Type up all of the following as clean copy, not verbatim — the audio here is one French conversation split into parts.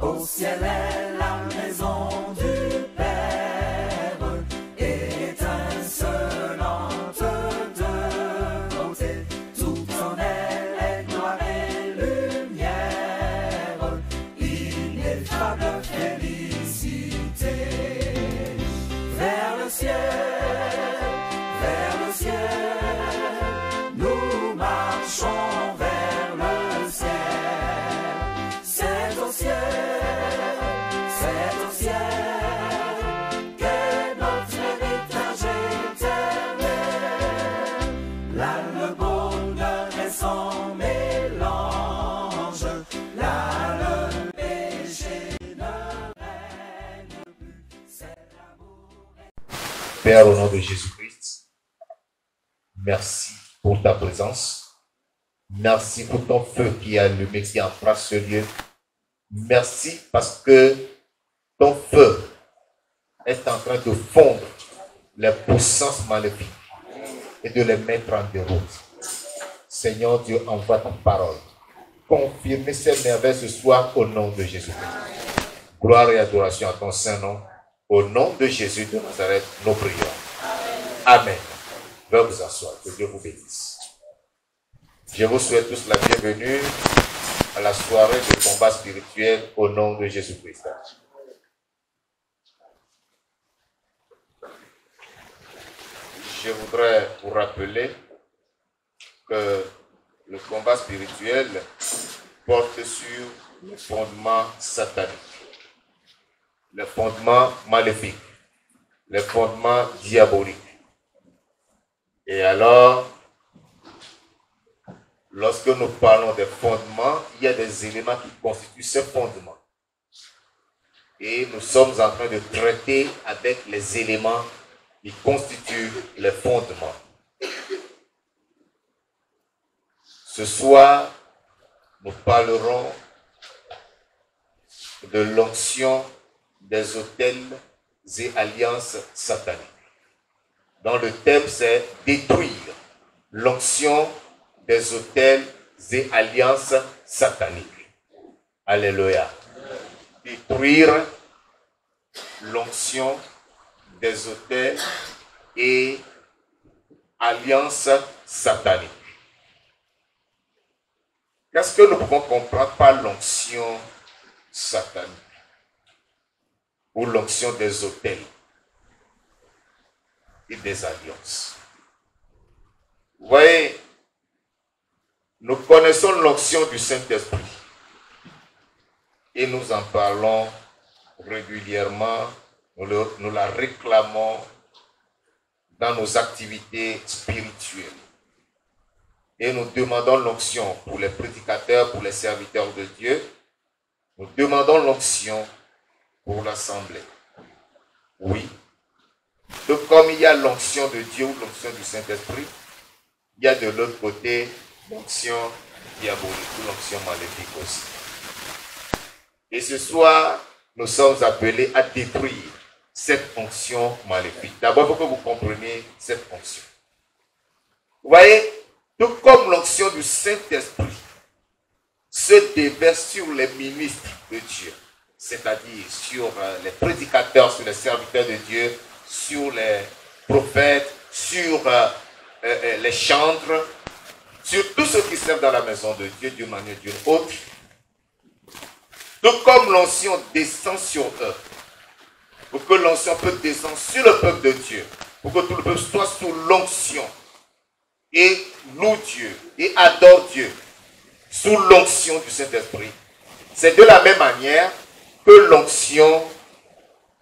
Au ciel est la maison du Père, étincelante de beauté, tout en elle est gloire et lumière, ineffable félicité. Vers le ciel, nous marchons vers le ciel. C'est au ciel qu'est notre héritage éternel. Là le bonheur est sans mélange, là le péché ne règne plus, c'est l'amour. Père, au nom de Jésus-Christ, merci pour ta présence. Merci pour ton feu qui est allumé, qui embrasse ce lieu. Merci parce que ton feu est en train de fondre les puissances maléfiques et de les mettre en déroute. Seigneur Dieu, envoie ta parole. Confirmez ces merveilles ce soir au nom de Jésus-Christ. Gloire et adoration à ton saint nom. Au nom de Jésus de Nazareth, nous prions. Amen. Veuillez vous asseoir. Que Dieu vous bénisse. Je vous souhaite tous la bienvenue à la soirée de combat spirituel au nom de Jésus-Christ. Je voudrais vous rappeler que le combat spirituel porte sur les fondements sataniques, les fondements maléfiques, les fondements diaboliques. Et alors, lorsque nous parlons des fondements, il y a des éléments qui constituent ces fondements. Et nous sommes en train de traiter avec les éléments qui constituent les fondements. Ce soir, nous parlerons de l'onction des autels et alliances sataniques. Dont le thème, c'est détruire l'onction des autels et alliances sataniques. Alléluia. Détruire l'onction des autels et alliances sataniques. Qu'est-ce que nous pouvons comprendre par l'onction satanique ou l'onction des autels et des alliances? Vous voyez, nous connaissons l'onction du Saint-Esprit et nous en parlons régulièrement, nous la réclamons dans nos activités spirituelles. Et nous demandons l'onction pour les prédicateurs, pour les serviteurs de Dieu. Nous demandons l'onction pour l'assemblée. Oui. Donc comme il y a l'onction de Dieu ou l'onction du Saint-Esprit, il y a de l'autre côté l'onction diabolique ou l'onction maléfique aussi. Et ce soir, nous sommes appelés à détruire cette onction maléfique. D'abord, il faut que vous compreniez cette onction. Vous voyez, tout comme l'onction du Saint-Esprit se déverse sur les ministres de Dieu, c'est-à-dire sur les prédicateurs, sur les serviteurs de Dieu, sur les prophètes, sur les chantres, sur tous ceux qui servent dans la maison de Dieu d'une manière ou d'une autre. Tout comme l'onction descend sur eux, pour que l'onction peut descendre sur le peuple de Dieu, pour que tout le peuple soit sous l'onction et loue Dieu et adore Dieu sous l'onction du Saint-Esprit. C'est de la même manière que l'onction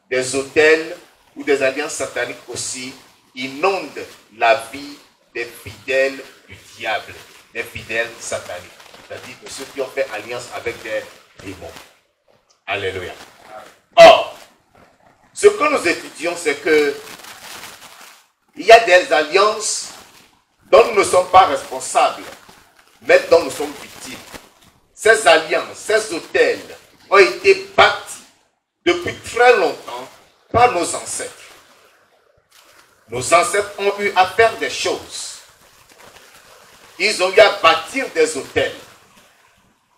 des autels ou des alliances sataniques aussi inonde la vie des fidèles du diable, des fidèles sataniques, c'est-à-dire de ceux qui ont fait alliance avec des démons. Alléluia. Or, ce que nous étudions, c'est que il y a des alliances dont nous ne sommes pas responsables, mais dont nous sommes victimes. Ces alliances, ces autels ont été bâtis depuis très longtemps par nos ancêtres. Nos ancêtres ont eu à faire des choses. Ils ont eu à bâtir des autels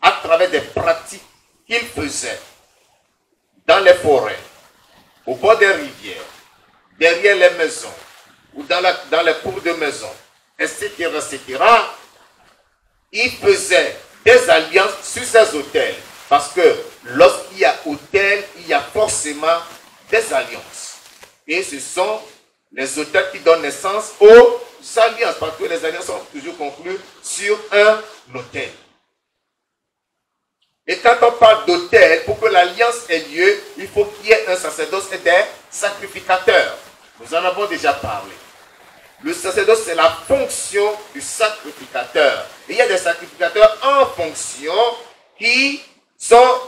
à travers des pratiques qu'ils faisaient dans les forêts, au bord des rivières, derrière les maisons, ou dans les cours de maison, etc., etc., ils faisaient des alliances sur ces autels. Parce que lorsqu'il y a autel, il y a forcément des alliances. Et ce sont les autels qui donnent naissance aux alliances. Parce que les alliances sont toujours conclues sur un autel. Et quand on parle d'autel, pour que l'alliance ait lieu, il faut qu'il y ait un sacerdoce et des sacrificateurs. Nous en avons déjà parlé. Le sacerdoce, c'est la fonction du sacrificateur. Et il y a des sacrificateurs en fonction qui sont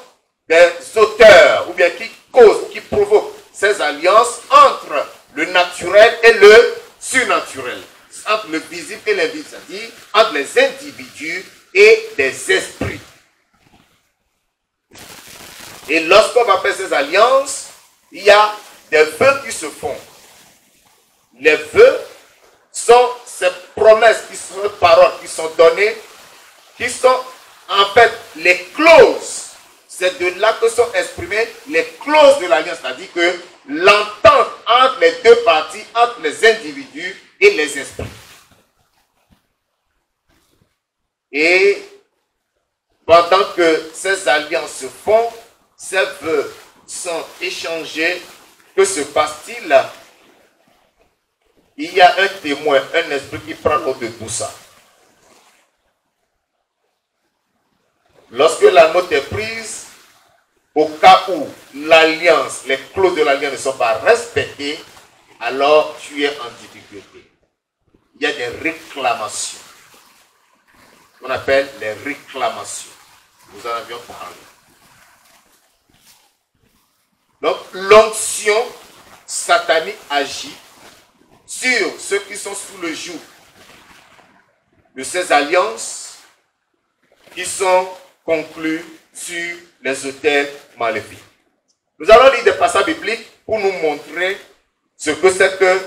des auteurs, ou bien qui causent, qui provoquent ces alliances entre le naturel et le surnaturel. Entre le visible et l'invisible, c'est-à-dire entre les individus et des esprits. Et lorsqu'on va faire ces alliances, il y a des vœux qui se font. Les vœux sont ces promesses, qui sont les paroles qui sont données, qui sont en fait les clauses. C'est de là que sont exprimées les clauses de l'alliance, c'est-à-dire que l'entente entre les deux parties, entre les individus et les esprits. Et pendant que ces alliances se font, ces vœux sont échangés, que se passe-t-il? Il y a un témoin, un esprit qui prend compte de tout ça. Lorsque la note est prise, au cas où l'alliance, les clauses de l'alliance ne sont pas respectées, alors tu es en difficulté. Il y a des réclamations. On appelle les réclamations. Nous en avions parlé. Donc, l'onction satanique agit sur ceux qui sont sous le joug de ces alliances qui sont conclues sur les autels maléfiques. Nous allons lire des passages bibliques pour nous montrer ce que c'est que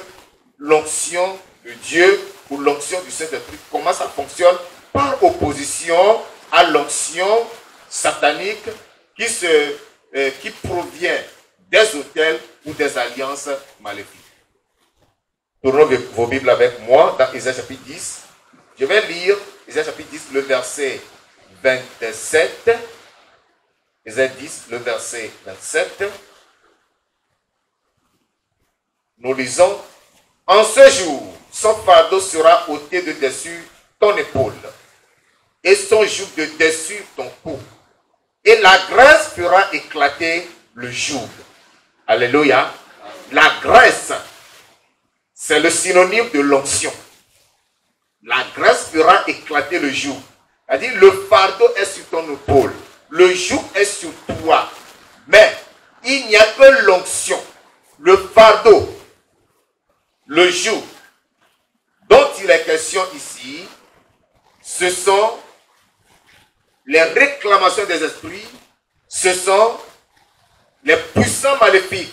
l'onction de Dieu ou l'onction du Saint-Esprit, comment ça fonctionne par opposition à l'onction satanique qui provient des autels ou des alliances maléfiques. Tournons vos Bibles avec moi dans Isaïe chapitre 10. Je vais lire Isaïe chapitre 10, le verset 27. Isaïe 10, le verset 27. Nous lisons: en ce jour, son fardeau sera ôté de dessus ton épaule, et son joug de dessus ton cou, et la graisse fera éclater le joug. Alléluia. La graisse, c'est le synonyme de l'onction. La graisse fera éclater le joug. C'est-à-dire, le fardeau est sur ton épaule, le joug est sur toi. Mais il n'y a que l'onction, le fardeau, le joug dont il est question ici. Ce sont les réclamations des esprits, ce sont les puissants maléfiques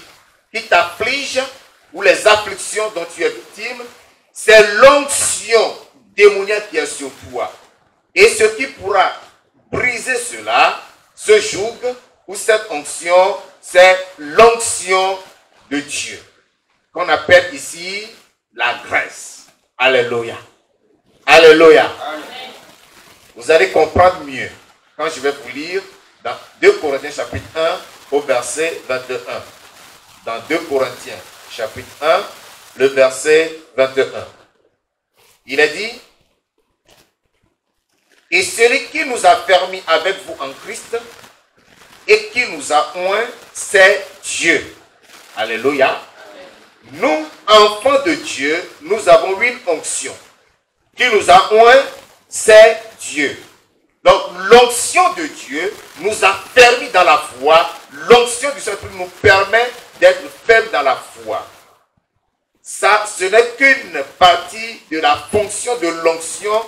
qui t'affligent ou les afflictions dont tu es victime. C'est l'onction démoniaque qui est sur toi. Et ce qui pourra briser cela, ce joug ou cette onction, c'est l'onction de Dieu, qu'on appelle ici la grâce. Alléluia. Alléluia. Amen. Vous allez comprendre mieux quand je vais vous lire dans 2 Corinthiens chapitre 1 au verset 21. Dans 2 Corinthiens chapitre 1, le verset 21. Il est dit: et celui qui nous a permis avec vous en Christ et qui nous a oints, c'est Dieu. Alléluia. Nous, enfants de Dieu, nous avons une onction. Qui nous a oints, c'est Dieu. Donc, l'onction de Dieu nous a permis dans la foi. L'onction du Saint-Esprit nous permet d'être fermes dans la foi. Ça, ce n'est qu'une partie de la fonction de l'onction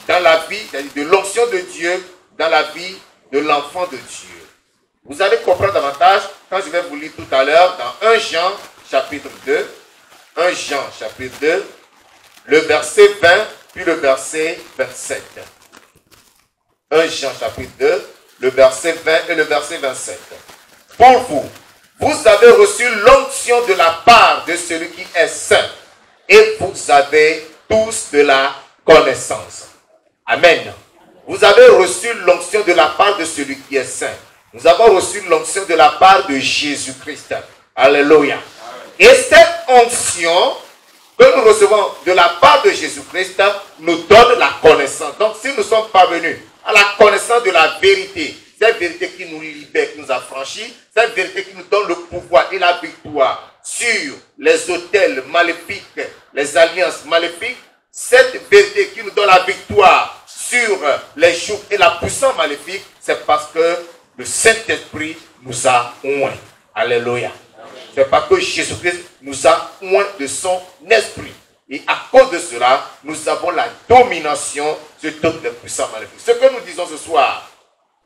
dans la vie, c'est-à-dire de l'onction de Dieu dans la vie de l'enfant de Dieu. Vous allez comprendre davantage quand je vais vous lire tout à l'heure dans 1 Jean chapitre 2. 1 Jean chapitre 2, le verset 20, puis le verset 27. 1 Jean chapitre 2, le verset 20 et le verset 27. pour vous. Vous avez reçu l'onction de la part de celui qui est saint. Et vous avez tous de la connaissance. Amen. Vous avez reçu l'onction de la part de celui qui est saint. Nous avons reçu l'onction de la part de Jésus-Christ. Alléluia. Et cette onction que nous recevons de la part de Jésus-Christ nous donne la connaissance. Donc si nous sommes parvenus à la connaissance de la vérité, cette vérité qui nous libère, qui nous affranchit, cette vérité qui nous donne le pouvoir et la victoire sur les autels maléfiques, les alliances maléfiques, cette vérité qui nous donne la victoire sur les jougs et la puissance maléfique, c'est parce que le Saint-Esprit nous a oints. Alléluia. C'est parce que Jésus-Christ nous a oints de son esprit. Et à cause de cela, nous avons la domination sur toutes les puissances maléfiques. Ce que nous disons ce soir,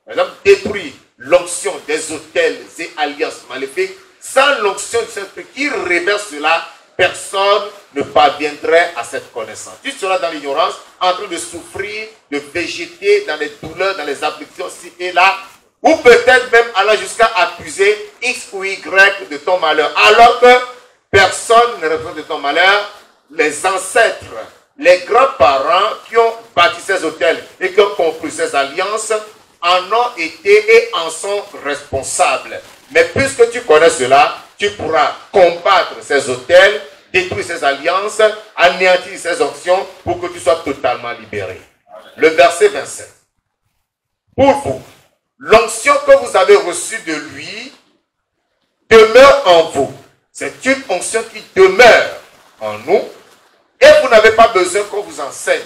par exemple, détruire l'onction des autels et alliances maléfiques, sans l'onction du Saint-Esprit qui révèle cela, personne ne parviendrait à cette connaissance. Tu seras dans l'ignorance, en train de souffrir, de végéter dans les douleurs, dans les afflictions, ci et là, ou peut-être même allant jusqu'à accuser X ou Y de ton malheur, alors que personne ne représente de ton malheur. Les ancêtres, les grands-parents qui ont bâti ces hôtels et qui ont conclu ces alliances en ont été et en sont responsables. Mais puisque tu connais cela, tu pourras combattre ces hôtels, détruire ces alliances, anéantir ces options pour que tu sois totalement libéré. Le verset 27. Pour vous, l'onction que vous avez reçue de lui demeure en vous. C'est une onction qui demeure en nous. Et vous n'avez pas besoin qu'on vous enseigne.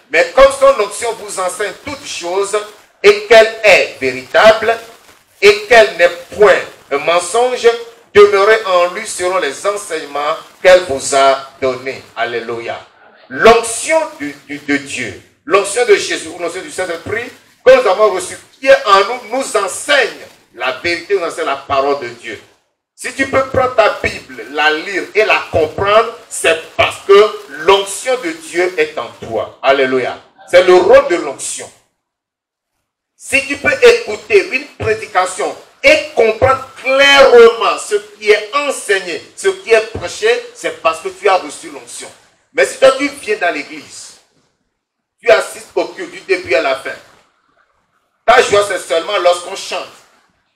Mais comme son onction vous enseigne toutes choses, et qu'elle est véritable, et qu'elle n'est point un mensonge, demeurez en lui selon les enseignements qu'elle vous a donnés. Alléluia. L'onction de Dieu, l'onction de Jésus, ou l'onction du Saint-Esprit, que nous avons reçue, qui est en nous, nous enseigne la vérité, nous enseigne la parole de Dieu. Si tu peux prendre ta Bible, la lire et la comprendre, c'est parce que l'onction de Dieu est en toi. Alléluia. C'est le rôle de l'onction. Si tu peux écouter une prédication et comprendre clairement ce qui est enseigné, ce qui est prêché, c'est parce que tu as reçu l'onction. Mais si toi tu viens dans l'église, tu assistes au culte du début à la fin, ta joie c'est seulement lorsqu'on chante.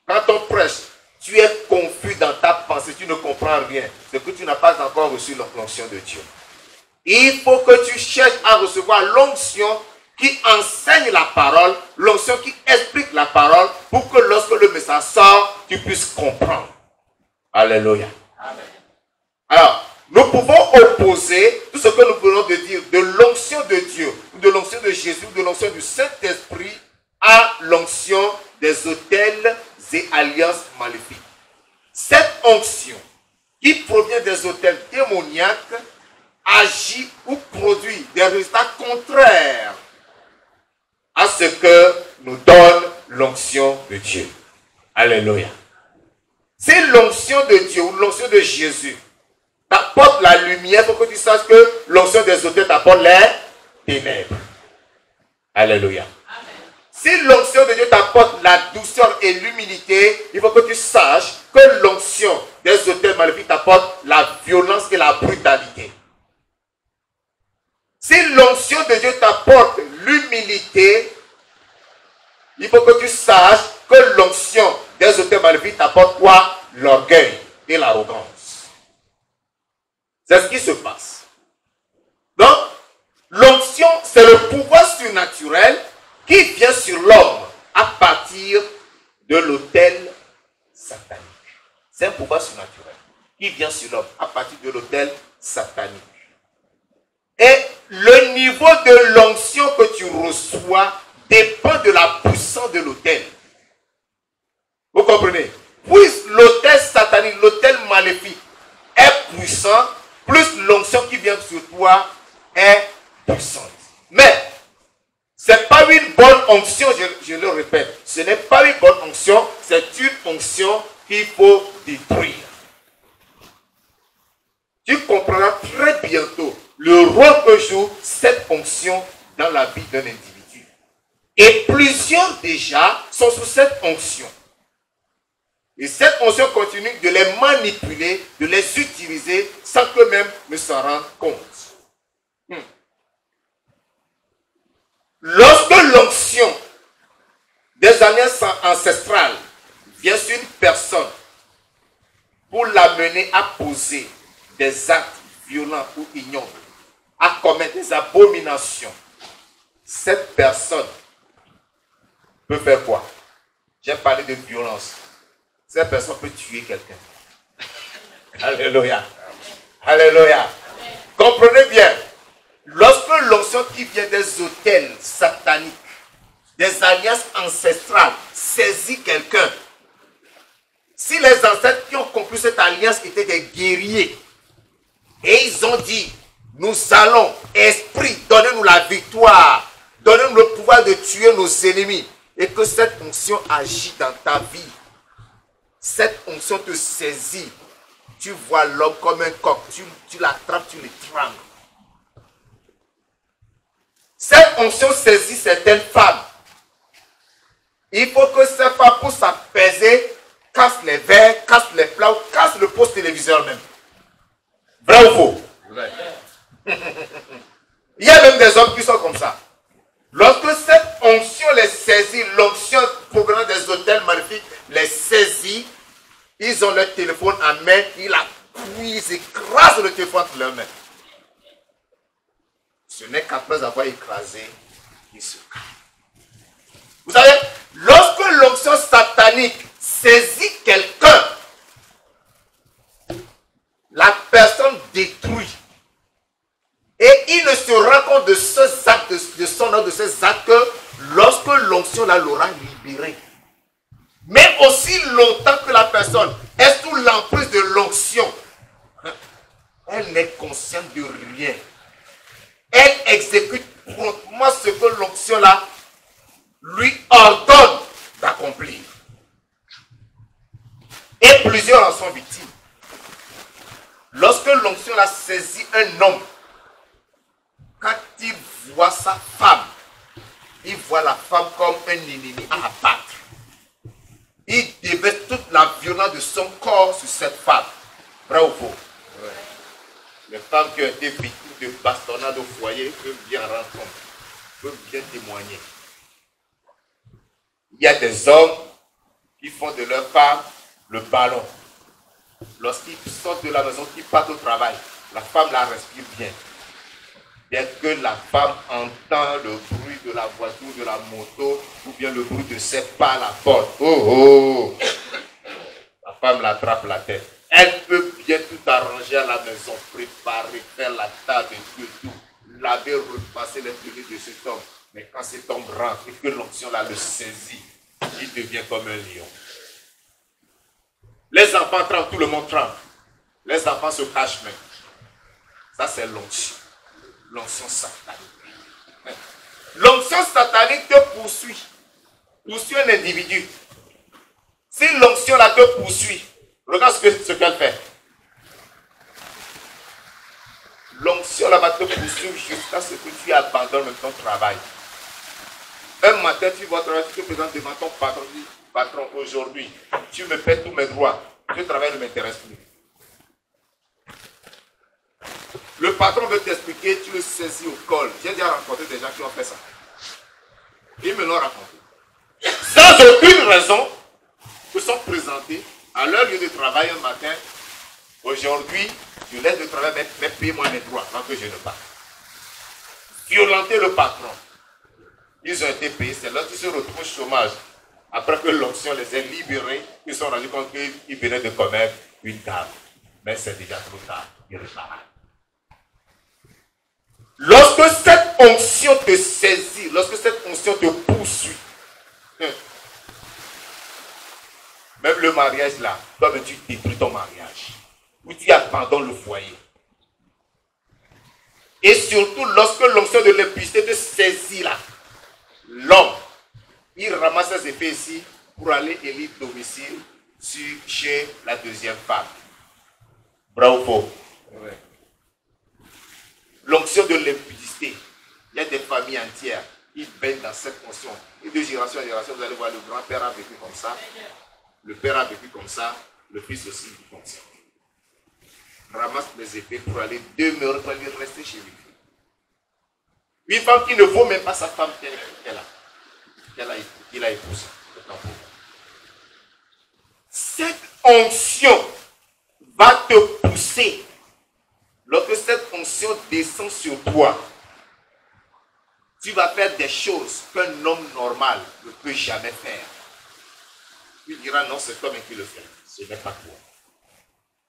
Quand on prêche, tu es confus dans ta pensée, tu ne comprends rien. C'est que tu n'as pas encore reçu l'onction de Dieu. Il faut que tu cherches à recevoir l'onction qui enseigne la parole, l'onction qui explique la parole, pour que lorsque le message sort, tu puisses comprendre. Alléluia. Amen. Alors, nous pouvons opposer tout ce que nous venons de dire de l'onction de Dieu, de l'onction de Jésus, de l'onction du Saint-Esprit à l'onction des autels et alliances maléfiques. Cette onction qui provient des autels démoniaques agit ou produit des résultats contraires à ce que nous donne l'onction de Dieu. Alléluia. Si l'onction de Dieu ou l'onction de Jésus t'apporte la lumière, il faut que tu saches que l'onction des autels t'apporte les ténèbres. Alléluia. Si l'onction de Dieu t'apporte la douceur et l'humilité, il faut que tu saches que l'onction des autels maléfiques t'apporte la violence et la brutalité. Si l'onction de Dieu t'apporte l'humilité, il faut que tu saches que l'onction des autels maléfiques t'apporte quoi? L'orgueil et l'arrogance. C'est ce qui se passe. Donc, l'onction, c'est le pouvoir surnaturel qui vient sur l'homme à partir de l'autel satanique. C'est un pouvoir surnaturel qui vient sur l'homme à partir de l'autel satanique. Et le niveau de l'onction que tu reçois dépend de la puissance de l'autel. Vous comprenez? Plus l'autel satanique, l'autel maléfique est puissant, plus l'onction qui vient sur toi est puissante. Mais ce n'est pas une bonne onction, je le répète. Ce n'est pas une bonne onction, c'est une onction qu'il faut détruire. Tu comprendras très bientôt le rôle que joue cette onction dans la vie d'un individu. Et plusieurs déjà sont sous cette onction. Et cette onction continue de les manipuler, de les utiliser sans qu'eux-mêmes ne s'en rendent compte. Lorsque l'onction des alliances ancestrales vient sur une personne pour l'amener à poser des actes violents ou ignobles, à commettre des abominations, cette personne peut faire quoi? J'ai parlé de violence. Cette personne peut tuer quelqu'un. Alléluia. Alléluia. Comprenez bien. Lorsque l'onction qui vient des autels sataniques, des alliances ancestrales, saisit quelqu'un, si les ancêtres qui ont conclu cette alliance étaient des guerriers, et ils ont dit, nous allons, esprit, donnez-nous la victoire, donnez-nous le pouvoir de tuer nos ennemis, et que cette onction agit dans ta vie, cette onction te saisit, tu vois l'homme comme un coq, tu l'attrapes, tu le trembles. Cette onction saisit certaines femmes. Il faut que ces femmes, pour s'apaiser, cassent les verres, cassent les plats, cassent le poste téléviseur même. Vrai ou faux? Vrai. Il y a même des hommes qui sont comme ça. Lorsque cette onction les saisit, l'onction provenant des hôtels magnifiques les saisit, ils ont leur téléphone en main, ils appuient, ils écrasent le téléphone entre leurs mains. Ce n'est qu'après avoir écrasé, ils se calment. Vous savez, lorsque l'onction satanique saisit quelqu'un, la personne détruit. Et il ne se rend compte de ces actes, de son œuvre, de ces actes, que lorsque l'onction l'aura libéré. Mais aussi longtemps que la personne est sous l'emprise de l'onction, elle n'est consciente de rien. Elle exécute promptement ce que l'onction là lui ordonne d'accomplir. Et plusieurs en sont victimes. Lorsque l'onction là saisit un homme, quand il voit sa femme, il voit la femme comme un ennemi à abattre. Il déverse toute la violence de son corps sur cette femme. Vrai ou faux? Ouais. Les femmes qui ont été victimes de bastonnades au foyer peuvent bien rendre compte, peuvent bien témoigner. Il y a des hommes qui font de leur femme le ballon. Lorsqu'ils sortent de la maison, qu'ils partent au travail, la femme la respire bien. Dès que la femme entend le bruit de la voiture, de la moto, ou bien le bruit de ses pas à la porte, oh, la femme l'attrape la tête. Elle peut bien tout arranger à la maison, préparer, faire la table, tout, laver, repasser les tenues de cet homme. Mais quand cet homme rentre et que l'onction là le saisit, il devient comme un lion. Les enfants tremblent, tout le monde tremble. Les enfants se cachent même. Ça c'est l'onction. L'onction satanique. L'onction satanique te poursuit un individu. Si l'onction là te poursuit, regarde ce qu'elle fait. L'onction là va te poursuivre jusqu'à ce que tu abandonnes ton travail. Un matin, tu vas travailler, tu te présentes devant ton patron, tu dis, patron, aujourd'hui, tu me paies tous mes droits. Ce travail ne m'intéresse plus. Le patron veut t'expliquer, tu le saisis au col. J'ai déjà rencontré des gens qui ont fait ça. Ils me l'ont raconté. Sans aucune raison, ils sont présentés à leur lieu de travail un matin. Aujourd'hui, je laisse le travail, mais paye-moi mes droits avant que je ne parte. Violenter le patron. Ils ont été payés, c'est là qu'ils se retrouvent au chômage. Après que l'onction les ait libérés, ils se sont rendus compte qu'ils venaient de commettre une dame. Mais c'est déjà trop tard, irréparable. Lorsque cette onction te saisit, lorsque cette onction te poursuit, même le mariage là, toi tu détruis ton mariage, ou tu abandonnes le foyer. Et surtout lorsque l'onction de l'impudicité te saisit là, l'homme, il ramasse ses effets ici pour aller élire domicile chez la deuxième femme. Bravo. Ouais. L'onction de l'impudicité. Il y a des familles entières qui baignent dans cette onction. Et de génération en génération, vous allez voir, le grand-père a vécu comme ça. Le père a vécu comme ça, le fils aussi vit comme ça. Ramasse les épées pour aller demeurer, pour aller rester chez lui. Une femme qui ne vaut même pas sa femme qu'il a épousée. Cette onction va te pousser. Lorsque cette onction descend sur toi, tu vas faire des choses qu'un homme normal ne peut jamais faire. Tu diras non, c'est toi qui le fais. Ce n'est pas toi.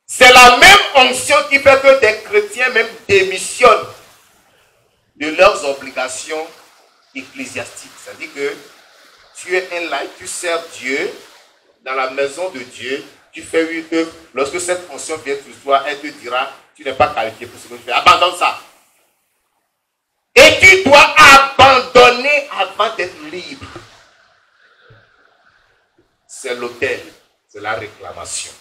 C'est la même onction qui fait que des chrétiens même démissionnent de leurs obligations ecclésiastiques. C'est-à-dire que tu es un laïc, tu sers Dieu dans la maison de Dieu, tu fais une œuvre. Lorsque cette onction vient sur toi, elle te dira, tu n'es pas qualifié pour ce que tu fais. Abandonne ça. Et tu dois abandonner avant d'être libre. C'est l'autel, c'est la réclamation.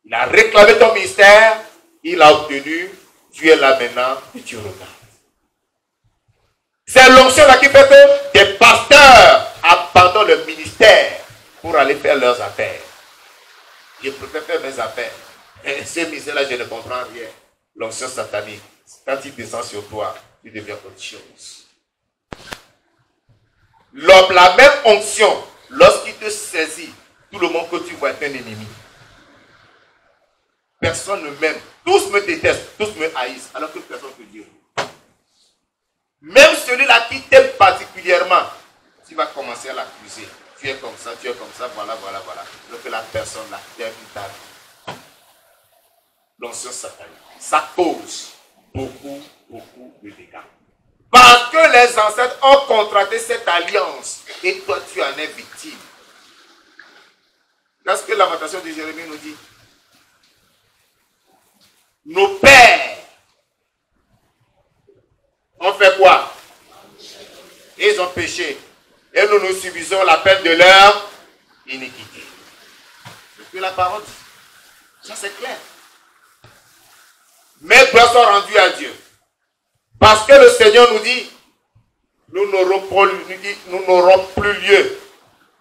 Il a réclamé ton ministère, il a obtenu, tu es là maintenant et tu regardes. C'est l'onction là qui fait que des pasteurs abandonnent le ministère pour aller faire leurs affaires. Je préfère faire mes affaires. Et ce ministère-là, je ne comprends rien. L'onction satanique, quand il descend sur toi, tu deviens autre chose. La même onction, lorsqu'il te saisit, tout le monde que tu vois est un ennemi. Personne ne m'aime. Tous me détestent, tous me haïssent, alors que personne ne te dit. Même celui-là qui t'aime particulièrement, tu vas commencer à l'accuser. Tu es comme ça, voilà. Donc la personne là t'aime ta vie. L'onction satanique, ça cause beaucoup de dégâts. Parce que les ancêtres ont contracté cette alliance et toi tu en es victime. Qu'est-ce que Lamentation de Jérémie nous dit? Nos pères ont fait quoi? Ils ont péché. Et nous subissons la peine de leur iniquité. C'est ce que la parole dit. Ça c'est clair. Mes gloires sont rendues à Dieu. Parce que le Seigneur nous dit, nous n'aurons plus lieu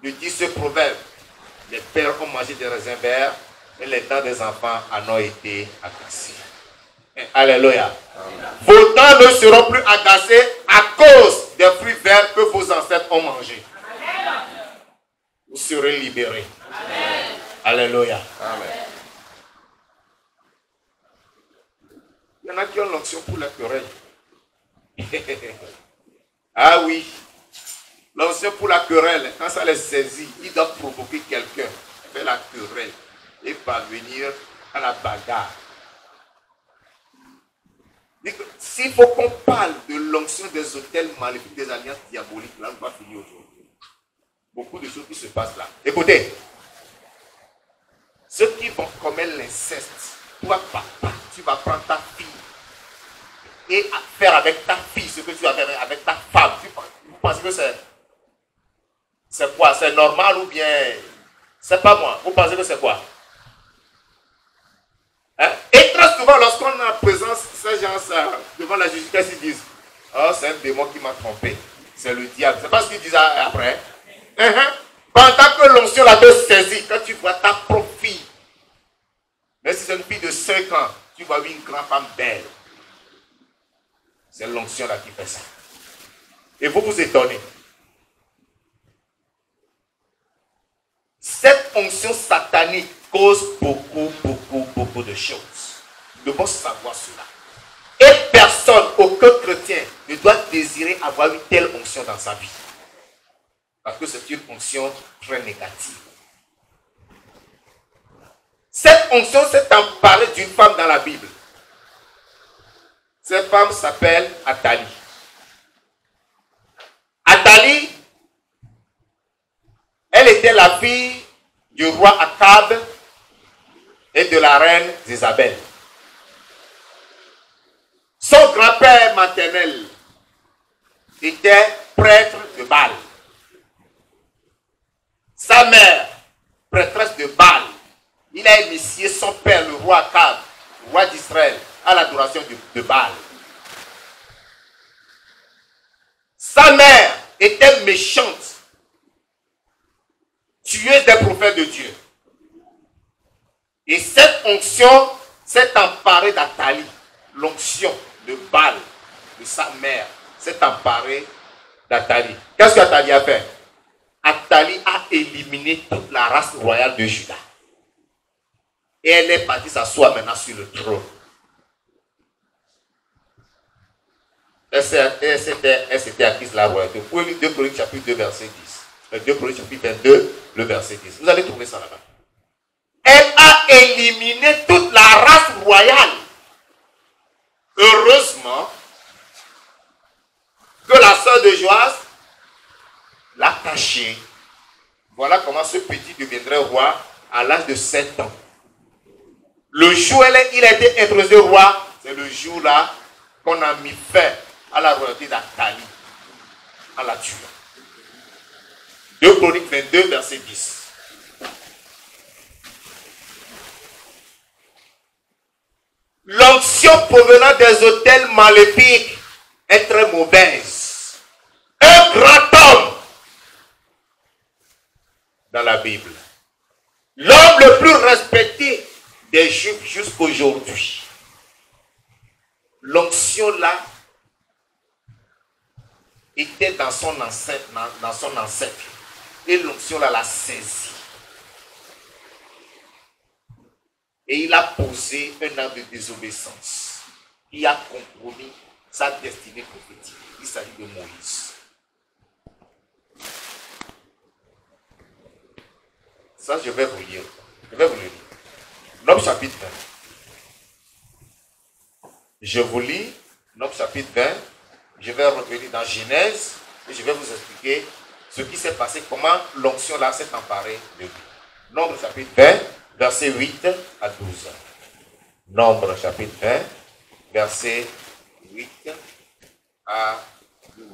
de dire ce proverbe. Les pères ont mangé des raisins verts et les dents des enfants en ont été agacées. Alléluia. Vos dents ne seront plus agacées à cause des fruits verts que vos ancêtres ont mangés. Vous serez libérés. Amen. Alléluia. Amen. Il y en a qui ont l'onction pour la querelle. Ah oui. L'onction pour la querelle, quand ça les saisit, ils doivent provoquer quelqu'un, faire la querelle et parvenir à la bagarre. S'il faut qu'on parle de l'onction des hôtels maléfiques, des alliances diaboliques, là on va finir aujourd'hui. Beaucoup de choses qui se passent là. Écoutez, ceux qui vont commettre l'inceste, toi papa, tu vas prendre ta fille et faire avec ta fille ce que tu as fait avec ta femme. Vous pensez que c'est quoi? C'est normal ou bien c'est pas moi? Vous pensez que c'est quoi? Hein? Et très souvent, lorsqu'on est en présence, ces gens devant la justice, qu'est-ce qu'ils disent? Oh, c'est un démon qui m'a trompé. C'est le diable. C'est pas ce qu'ils disent après. Pendant que l'onction la te saisit, quand tu vois ta propre fille, même si c'est une fille de 5 ans, tu vois une grande femme belle. C'est l'onction là qui fait ça. Et vous vous étonnez. Cette onction satanique cause beaucoup de choses. Nous devons savoir cela. Et personne, aucun chrétien, ne doit désirer avoir une telle onction dans sa vie. Parce que c'est une onction très négative. Cette onction s'est emparée d'une femme dans la Bible. Cette femme s'appelle Athalie. Athalie, elle était la fille du roi Akab et de la reine Isabelle. Son grand-père maternel était prêtre de Baal. Sa mère, prêtresse de Baal, il a initié son père, le roi Akab, le roi d'Israël, à l'adoration de Baal. Sa mère était méchante, tueuse des prophètes de Dieu. Et cette onction s'est emparée d'Athalie, l'onction de Baal, de sa mère, s'est emparée d'Athalie. Qu'est-ce qu'Athalie a fait? Athalie a éliminé toute la race royale de Juda. Et elle est partie s'asseoir maintenant sur le trône. Elle s'était acquise la royauté. Vous pouvez lire 2 Corinthiens chapitre 2 verset 10. 2 Corinthiens chapitre 22, le verset 10. Vous allez trouver ça là-bas. Elle a éliminé toute la race royale. Heureusement que la sœur de Joas l'a caché. Voilà comment ce petit deviendrait roi à l'âge de 7 ans. Le jour où il a été introduit roi, c'est le jour-là qu'on a mis fin à la royauté d'Athalie, en la tuant. 2 Chroniques 22, verset 10. L'onction provenant des autels maléfiques est très mauvaise. Un grand homme dans la Bible, l'homme le plus respecté des Juifs jusqu'aujourd'hui, l'onction là était dans son ancêtre, et l'onction là l'a saisi. Et il a posé un acte de désobéissance qui a compromis sa destinée prophétique. Il s'agit de Moïse. Ça, je vais vous lire. Je vais vous le lire. Nom chapitre 20. Je vous lis Nom chapitre 20. Je vais revenir dans Genèse et je vais vous expliquer ce qui s'est passé, comment l'onction là s'est emparée de lui. Nombre chapitre 20. Verset 8 à 12. Nombre chapitre 1, verset 8 à 12.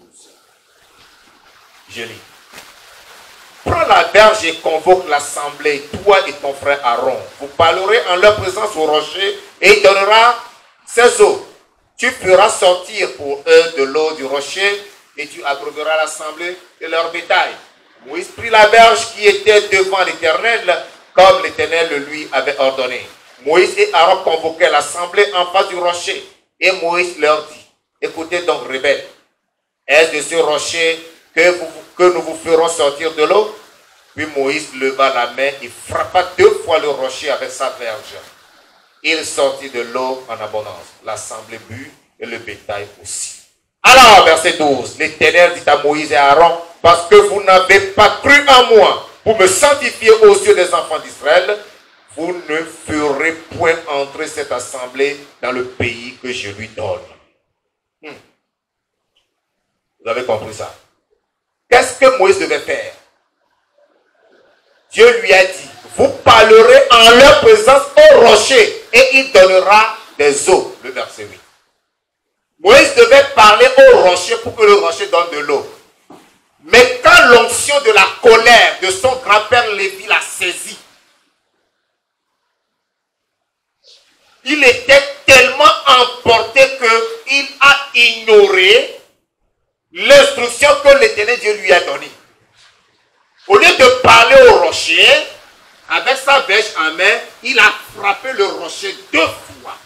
Je lis. Prends la berge et convoque l'assemblée, toi et ton frère Aaron. Vous parlerez en leur présence au rocher et il donnera ses eaux. Tu feras sortir pour eux de l'eau du rocher et tu abreuveras l'assemblée de leur bétail. Moïse prit la berge qui était devant l'Éternel, comme l'Éternel le lui avait ordonné. Moïse et Aaron convoquaient l'assemblée en face du rocher. Et Moïse leur dit, écoutez donc, rebelles, est-ce de ce rocher que nous vous ferons sortir de l'eau? Puis Moïse leva la main et frappa 2 fois le rocher avec sa verge. Il sortit de l'eau en abondance. L'assemblée but et le bétail aussi. Alors, verset 12, l'Éternel dit à Moïse et à Aaron, parce que vous n'avez pas cru en moi, pour me sanctifier aux yeux des enfants d'Israël, vous ne ferez point entrer cette assemblée dans le pays que je lui donne. Vous avez compris ça? Qu'est-ce que Moïse devait faire? Dieu lui a dit, vous parlerez en leur présence au rocher et il donnera des eaux. Le verset 8. Moïse devait parler au rocher pour que le rocher donne de l'eau. Mais quand l'onction de la colère de son grand-père Lévi l'a saisi, il était tellement emporté qu'il a ignoré l'instruction que l'Éternel Dieu lui a donnée. Au lieu de parler au rocher, avec sa bêche en main, il a frappé le rocher 2 fois.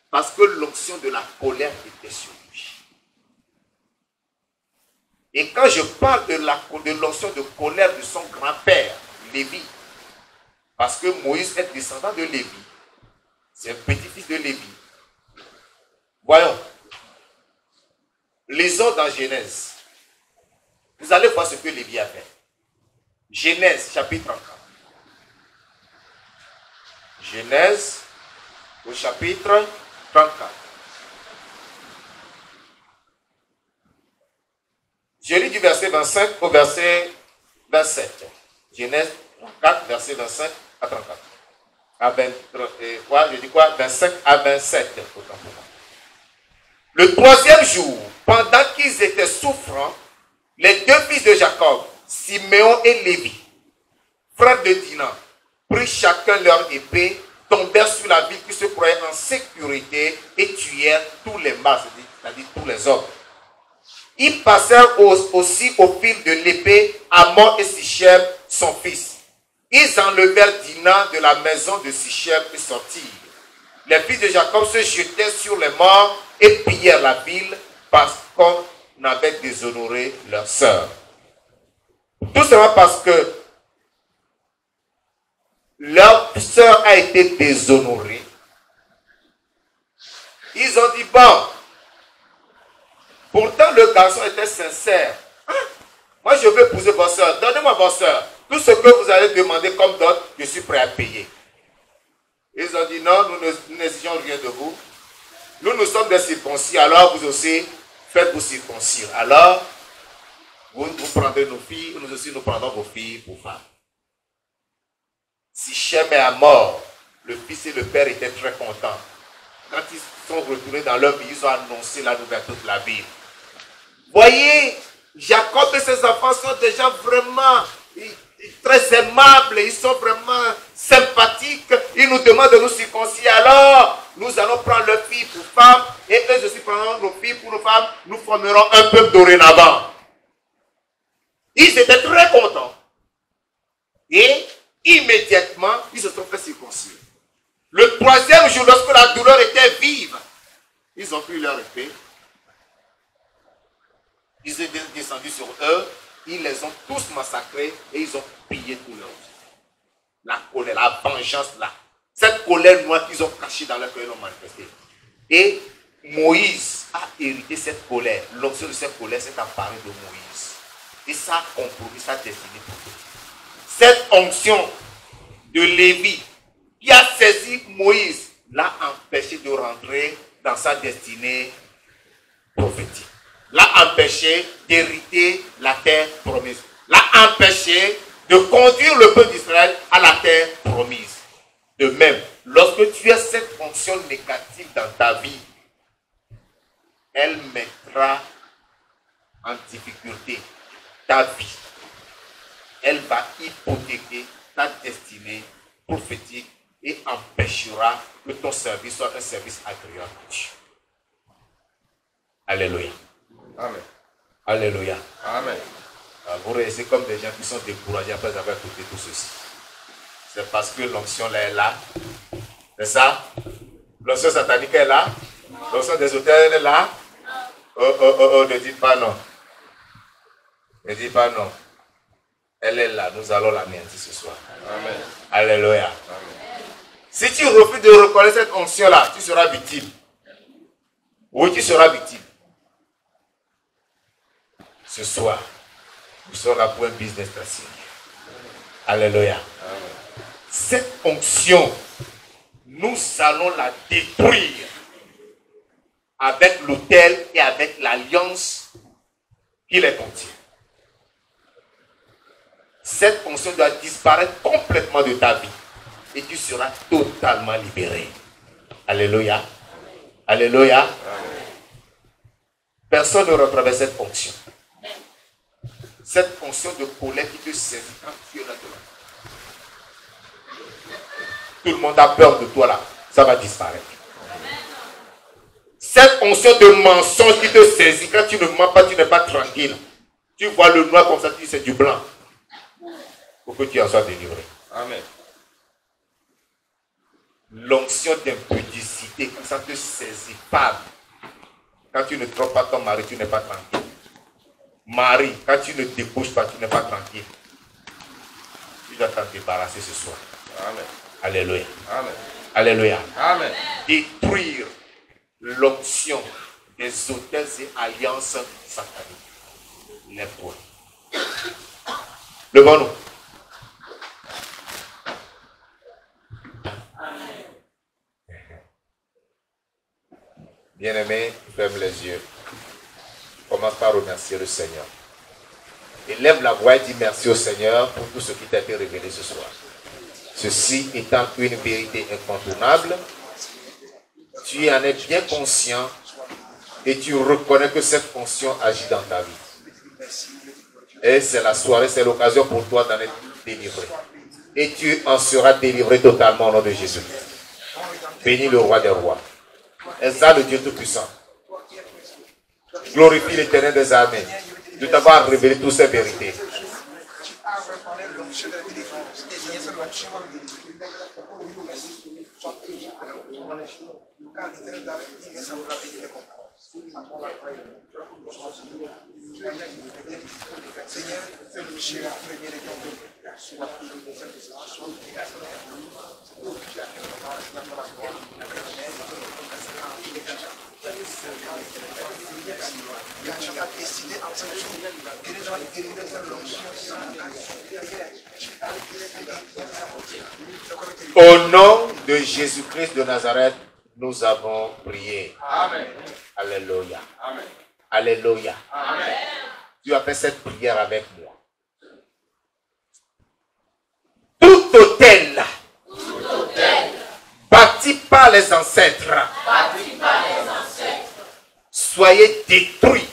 Parce que l'onction de la colère était sur lui. Et quand je parle de l'onction de colère de son grand-père, Lévi, parce que Moïse est descendant de Lévi, c'est un petit-fils de Lévi. Voyons, lisons dans Genèse. Vous allez voir ce que Lévi a fait. Genèse, chapitre 34. Genèse, au chapitre 34. Je lis du verset 25 au verset 27. Genèse 34, verset 25 à 34. À 25 à 27. Autant pour moi. Le 3e jour, pendant qu'ils étaient souffrants, les 2 fils de Jacob, Siméon et Lévi, frères de Dinan, prirent chacun leur épée, tombèrent sur la ville qui se croyait en sécurité et tuèrent tous les mâles, c'est-à-dire tous les hommes. Ils passèrent aussi au fil de l'épée Amon et Sichem, son fils. Ils enlevèrent Dina de la maison de Sichem et sortirent. Les fils de Jacob se jetaient sur les morts et pillèrent la ville parce qu'on avait déshonoré leur sœur. Tout simplement parce que leur sœur a été déshonorée. Ils ont dit, bon, pourtant le garçon était sincère. Moi je veux épouser votre sœur, donnez-moi votre sœur. Tout ce que vous allez demander comme dot, je suis prêt à payer. Ils ont dit, non, nous n'exigeons rien de vous. Nous sommes des circoncis, alors vous aussi, faites-vous circoncire. Alors, vous prendrez nos filles, nous aussi nous prendrons vos filles pour femmes. Sichem est à mort. Le fils et le père étaient très contents. Quand ils sont retournés dans leur vie, ils ont annoncé la nouvelle à toute la ville. Voyez, Jacob et ses enfants sont déjà vraiment très aimables. Ils sont vraiment sympathiques. Ils nous demandent de nous circoncire. Alors, nous allons prendre leurs filles pour femmes. Et eux aussi prendront nos filles pour nos femmes. Nous formerons un peuple dorénavant. Ils étaient très contents. Et immédiatement, ils se sont fait circoncire. Le troisième jour, lorsque la douleur était vive, ils ont pris leur épée. Ils sont descendus sur eux. Ils les ont tous massacrés et ils ont pillé tout leur vie. La colère, la vengeance là. Cette colère noire qu'ils ont cachée dans leur cœur, ils l'ont manifestée. Et Moïse a hérité cette colère. L'onction de cette colère s'est emparée de Moïse. Et ça a compromis sa destinée pour eux. Cette onction de Lévi qui a saisi Moïse l'a empêché de rentrer dans sa destinée prophétique. L'a empêché d'hériter la terre promise. L'a empêché de conduire le peuple d'Israël à la terre promise. De même, lorsque tu as cette onction négative dans ta vie, elle mettra en difficulté ta vie. Elle va hypothéquer ta destinée prophétique et empêchera que ton service soit un service agréable pour Dieu. Alléluia. Amen. Alléluia. Amen. Vous restez comme des gens qui sont découragés après avoir écouté tout ceci. C'est parce que l'onction là est là. C'est ça? L'onction satanique est là. L'onction des auteurs est là. Oh, ne dites pas non. Ne dites pas non. Elle est là. Nous allons l'anéantir ce soir. Amen. Alléluia. Amen. Si tu refuses de reconnaître cette onction là, tu seras victime. Oui, tu seras victime. Ce soir, nous sommes là pour un business très sérieux. Alléluia. Amen. Cette onction, nous allons la détruire avec l'autel et avec l'alliance qui les contient. Cette onction doit disparaître complètement de ta vie et tu seras totalement libéré. Alléluia. Alléluia. Amen. Personne ne retrouvera cette onction. Cette onction de colère qui te saisit quand tu es là-dedans. Tout le monde a peur de toi là. Ça va disparaître. Cette onction de mensonge qui te saisit quand tu ne mens pas, tu n'es pas tranquille. Tu vois le noir comme ça, tu dis c'est du blanc. Pour que tu en sois délivré. Amen. L'onction d'impudicité, quand ça te saisit pas. Quand tu ne trompes pas ton mari, tu n'es pas tranquille. Marie, quand tu ne débouches pas, tu n'es pas tranquille. Tu dois t'en débarrasser ce soir. Amen. Alléluia. Amen. Alléluia. Amen. Détruire l'onction des auteurs et alliances sataniques. Lève-toi. Levons-nous. Bien-aimé, ferme les yeux. Commence par remercier le Seigneur. Élève la voix et dis merci au Seigneur pour tout ce qui t'a été révélé ce soir. Ceci étant une vérité incontournable, tu en es bien conscient et tu reconnais que cette fonction agit dans ta vie. Et c'est la soirée, c'est l'occasion pour toi d'en être délivré. Et tu en seras délivré totalement au nom de Jésus. Bénis le roi des rois. Exalte le Dieu Tout-Puissant. Glorifie l'Éternel des armées de t'avoir révélé toutes ces vérités. Au nom de Jésus-Christ de Nazareth, nous avons prié. Amen. Alléluia. Amen. Alléluia. Amen. Tu as fait cette prière avec moi. Tout autel bâti par les ancêtres, soyez détruits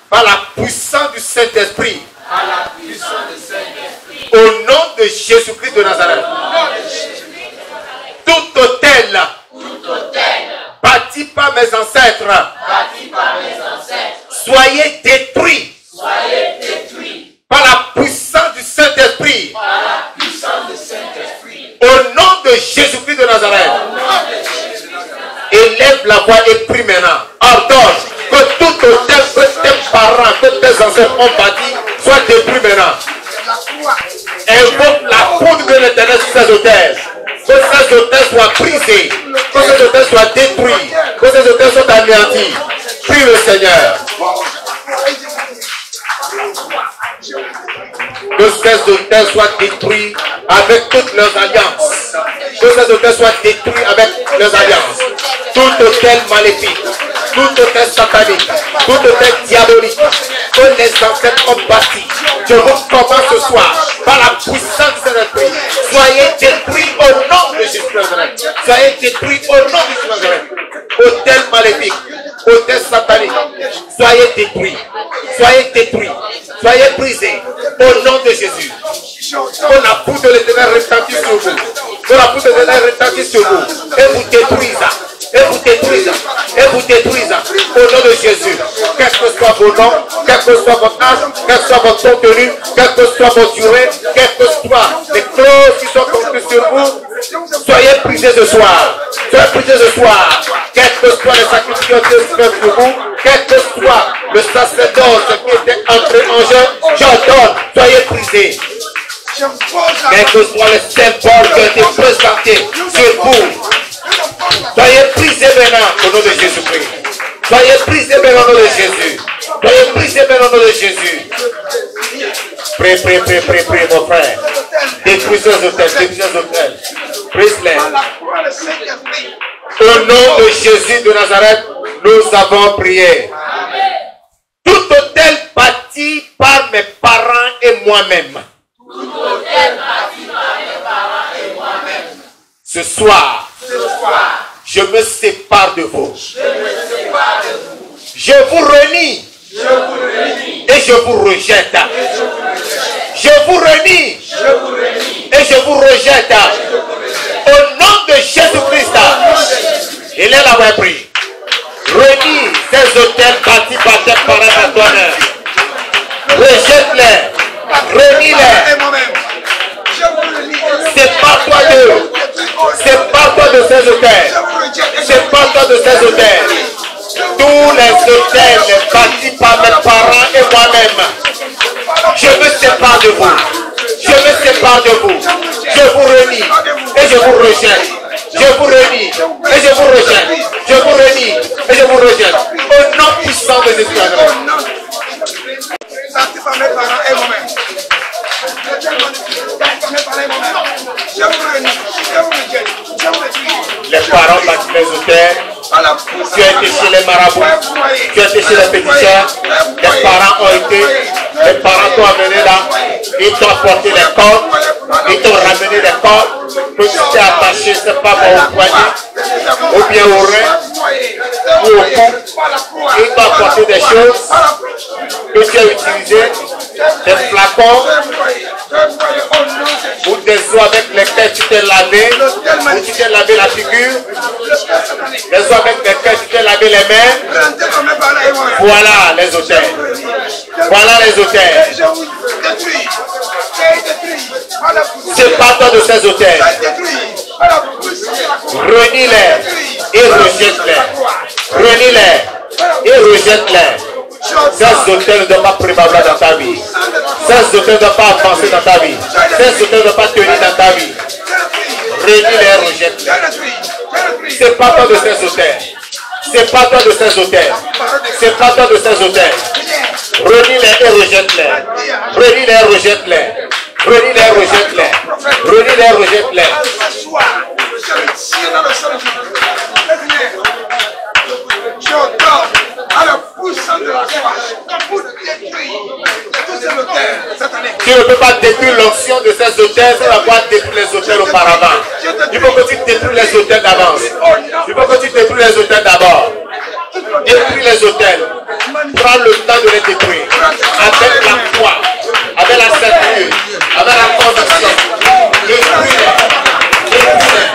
par la puissance du Saint-Esprit. Au nom de Jésus-Christ de Nazareth. Tout autel bâti par mes ancêtres, soyez détruits par la puissance du Saint-Esprit. Au nom de Jésus-Christ de Nazareth. Élève la voix et prie maintenant. Ordonne que tout autel que tes parents, que tes ancêtres ont bâti soit détruit maintenant. Invoque la poudre de l'Éternel sur ces autels. Que ces autels soient brisés, que ces autels soient détruits, que ces autels soient anéantis. Prie le Seigneur. Que ces autels soient détruits avec toutes leurs alliances. Que ces autels soient détruits avec leurs alliances. Tout autel maléfique, tout autel satanique, tout autel diabolique que les ancêtres ont bâti. Je vous commande ce soir, par la puissance de Saint-Esprit, soyez détruits au nom de Jésus-Christ. Soyez détruits au nom de Jésus-Christ. Autel maléfique, autel satanique, soyez détruits. Soyez détruits. Soyez brisés au nom de Jésus. Que la poudre de l'Éternel retentisse sur vous. Que la poudre de l'Éternel retentisse sur vous. Et vous détruise. Et vous détruise. Et vous détruise. Au nom de Jésus. Quel que soit vos noms, quel que soit votre âge, quel que soit votre contenu, quel que soit votre durée, quel que soient les clauses qui sont contenues sur vous, soyez brisés ce soir. Soyez brisés ce soir. Quel que soit les sacrifices qui ont été faits pour vous, quel que soit le sacerdoce qui était entré en jeu, j'ordonne, soyez brisés. Quel que soit le symbole qui a été présenté sur vous, soyez brisés maintenant au nom de Jésus-Christ. Soyez brisés maintenant au nom de Jésus. Soyez brisés maintenant au nom de Jésus. Prie, mon frère. Détruisez les hôtels, détruisez les hôtels. Brise-les. Au nom de Jésus de Nazareth, nous avons prié. Tout hôtel bâti par mes parents et moi-même. Ce soir, je me sépare de vous. Je vous renie et je vous rejette. Je vous renie et je vous rejette. Au nom de Jésus-Christ, il est là où il prie. Renie ces hôtels bâtis par tes parents et toi-même. Rejette-les. Renie-les. Sépare-toi d'eux. Sépare-toi de ces hôtels. Sépare-toi de ces hôtels. Tous les hôtels bâtis par mes parents et moi-même. Je me sépare de vous. Je me sépare de vous. Je vous renie et je vous rejette. Je vous renie et je vous rejette. Je vous renie et je vous rejette. Au nom puissant de Jésus-Christ. Par mes parents et moi-même. Les parents bâtissent les hôtels. Tu as été chez les marabouts. Tu as été chez les féticheurs. Les parents ont été. Les parents t'ont amené là. Ils t'ont apporté les cordes. Ils t'ont ramené les cordes. Que tu t'es attaché, c'est pas bon au poignet. Ou bien au rein. Ou au cou. Ils t'ont apporté des choses que tu as utilisées. Des flacons. Ou des eaux avec lesquelles tu t'es lavé. Ou tu t'es lavé la figure. Les eaux avec lesquelles tu t'es lavé les mains. Voilà les hôtels. Voilà les hôtels. Sépare-toi de ces autels. Renie-les et rejette-les. Renie-les et rejette-les. Ces autels ne doivent pas prévaloir dans ta vie. Ces autels ne doivent pas avancer dans ta vie. Ces autels ne doivent pas tenir dans ta vie. Renie-les et rejette-les. Sépare-toi de ces autels. Sépare-toi de ces autels. Sépare-toi de ces autels. Renie-les et rejette-les. Renie-les et rejette-les. Renie-les et rejette-les. Renie-les et rejette-les. Tu ne peux pas détruire l'onction de ces autels sans avoir détruit les autels auparavant. Il faut que tu détruis les autels d'avance. Il faut que tu détruis les autels d'abord. Détruis les autels. Prends le temps de les détruire. Avec la foi, avec la certitude, avec la conviction. Détruis-les. Détruis-les.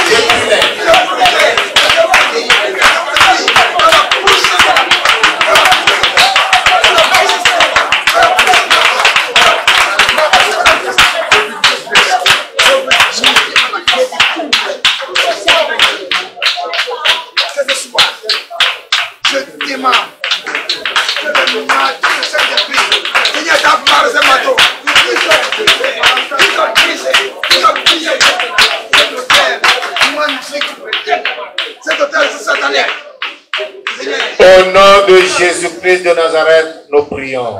Détruis-les. Détruis-les. Au nom de Jésus-Christ de Nazareth, nous prions.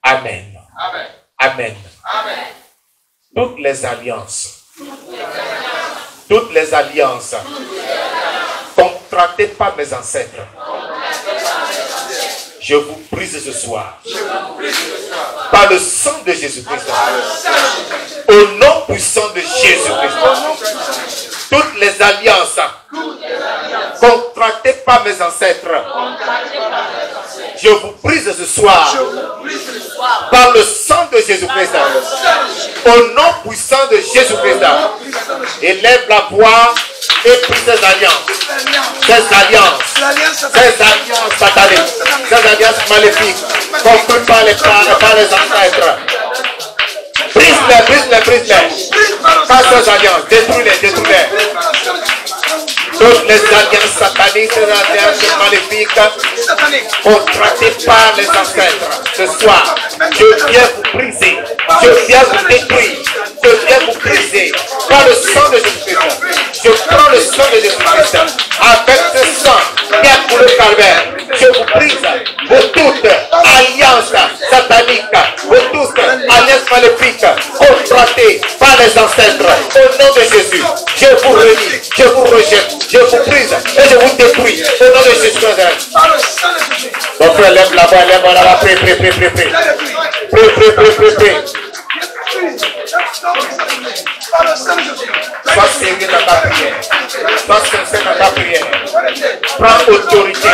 Amen. Amen. Toutes les alliances contractées par mes ancêtres, je vous brise ce soir par le sang de Jésus-Christ. Au nom puissant de Jésus-Christ. Toutes les alliances contractées par mes ancêtres, je vous brise ce soir par le sang de Jésus-Christ. Au nom puissant de Jésus-Christ. Élève la voix et prise ces alliances. Ces alliances sataniques, ces alliances maléfiques, conclues par les ancêtres. Brise-les. Pas ces alliances, détruis-les. Toutes les alliances sataniques, ces alliances maléfiques, contractées par les ancêtres. Ce soir, je viens vous briser, je viens vous détruire, je viens vous briser par le sang de Jésus-Christ. Je prends le sang de Jésus-Christ avec ce sang qui a coulé calvaire. Je vous brise vos toutes alliances sataniques, vos toutes alliances maléfiques contractées par les ancêtres. Au nom de Jésus, je vous renie, je vous rejette, je vous brise et je vous détruis. Au nom de Jésus-Christ. Mon frère, lève la voix, prie. Sois sérieux dans ta prière. Sois sincère dans ta prière. Prends autorité.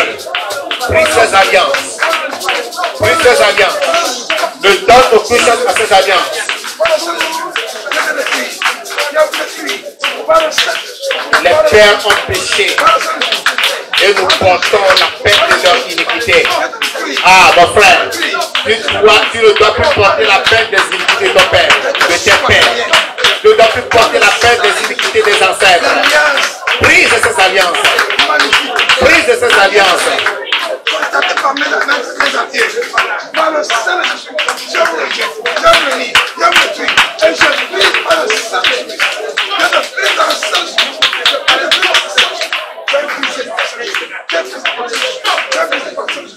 Prise ces alliances. Ne donne aucune chance à ces alliances. Les pères ont péché et nous portons la peine de leur iniquité. Ah, mon frère, tu ne dois plus porter la peine des iniquités de ton père, de tes pères. Tu ne dois plus porter la peine des iniquités des ancêtres. Brise ces alliances. Par le sang de Jésus, je vous rejette, je vous renie, je vous détruis, et je brise par le sang de Jésus. Je te brise par le sang de Jésus. Je brise par le sang de Jésus. Je brise par le sang de Jésus. Je